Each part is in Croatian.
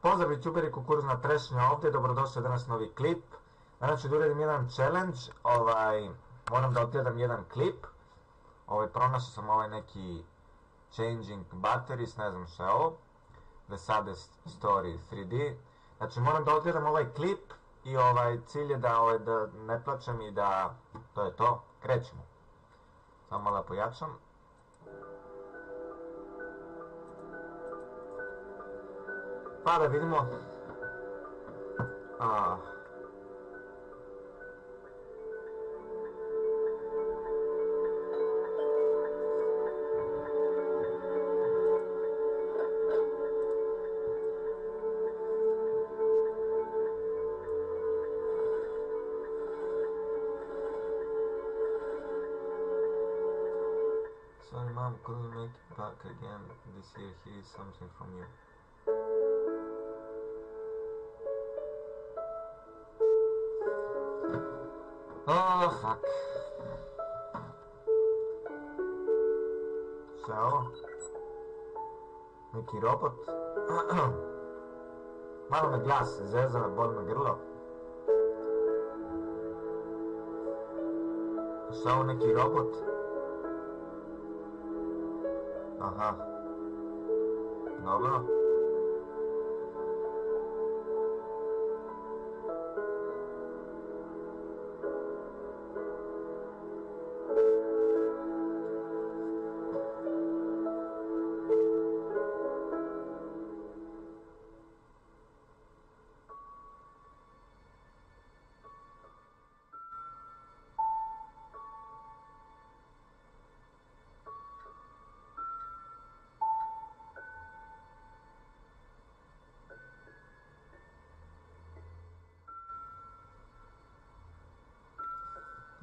Pozdrav youtuberi kukuruzna trešnja ovdje, dobrodošli danas novi klip. Danas ću da uradim jedan challenge, moram da odgledam jedan klip. Pronašao sam neki changing batteries, ne znam šta je ovo. The saddest story 3D. Znači moram da odgledam ovaj klip i cilj je da ne plačem i da to je to. Krećemo. Samo malo da pojačam. Pa da vidimo. Sorry mom, couldn't make it back again this year. Here is something from you. Oh, fuck. Šta je ovo? Neki robot? Malo me glas zeza, boli me grlo. Šta je ovo, neki robot? Aha. Dobro.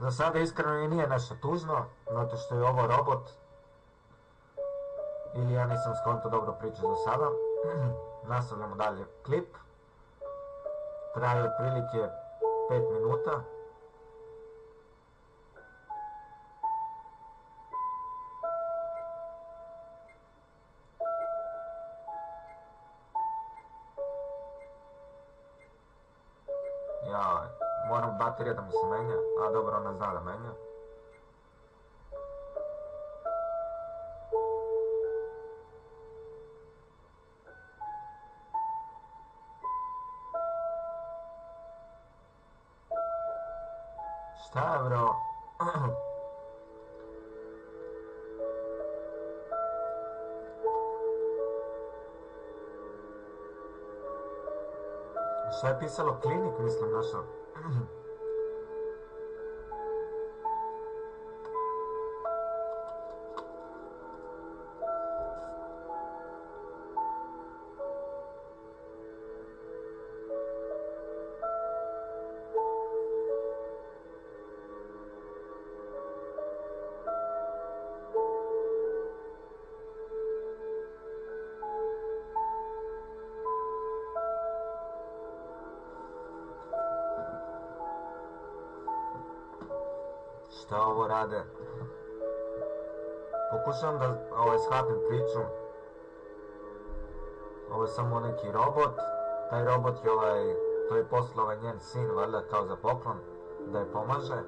Za sada iskreno i nije nešto tužno, zato što je ovo robot. Ili ja nisam skonto dobro pričao do sada. Nastavljamo dalje klip. Traje otprilike 5 minuta. Moram baterija da mu se menja, a dobro, ona zna da menja. Šta je, bro? Šta je pisalo? Klinik, mislim, našao. Šta ovo rade? Pokušavam da shvatim priču. Ovo je samo neki robot. Taj robot je to je poslao njen sin, valjda kao za poklon, da je pomaže.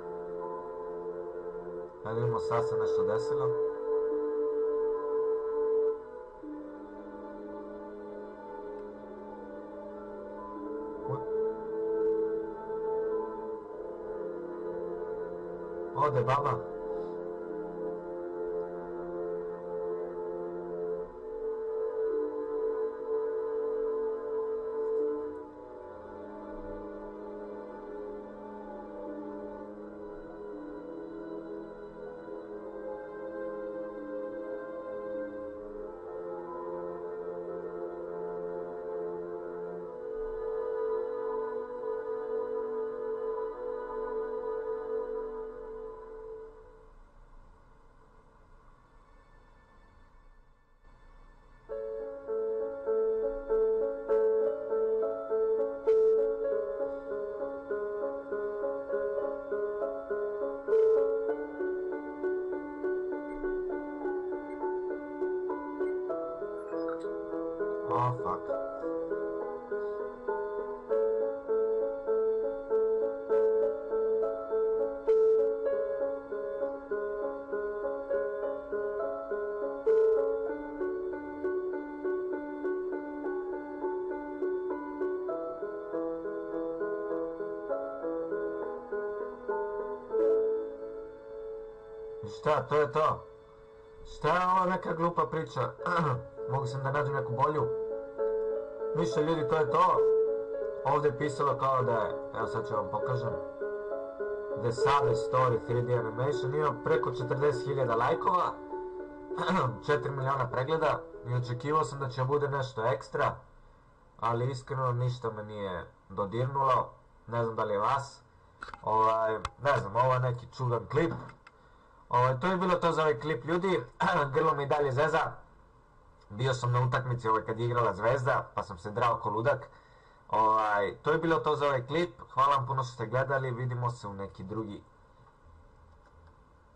Da vidimo sad se nešto desilo. Ode baba. Oh, fuck. Šta, to je to? Šta je ovo neka glupa priča? Mogu sam da nađem neku bolju? Ništa ljudi, to je to. Ovdje je pisalo kao da je, evo sad ću vam pokažem, The Sade Story 3D Animation, ima preko 40.000 lajkova, 4 miliona pregleda i očekivao sam da će bude nešto ekstra, ali iskreno ništa me nije dodirnulo, ne znam da li je vas. Ne znam, ovo je neki čudan klip. To je bilo to za ovaj klip ljudi, grlo mi i dalje zeza. Bio sam na utakmici kad je igrala Zvezda, pa sam se drao ko ludak. To je bilo to za ovaj klip, hvala vam puno što ste gledali, vidimo se u neki drugi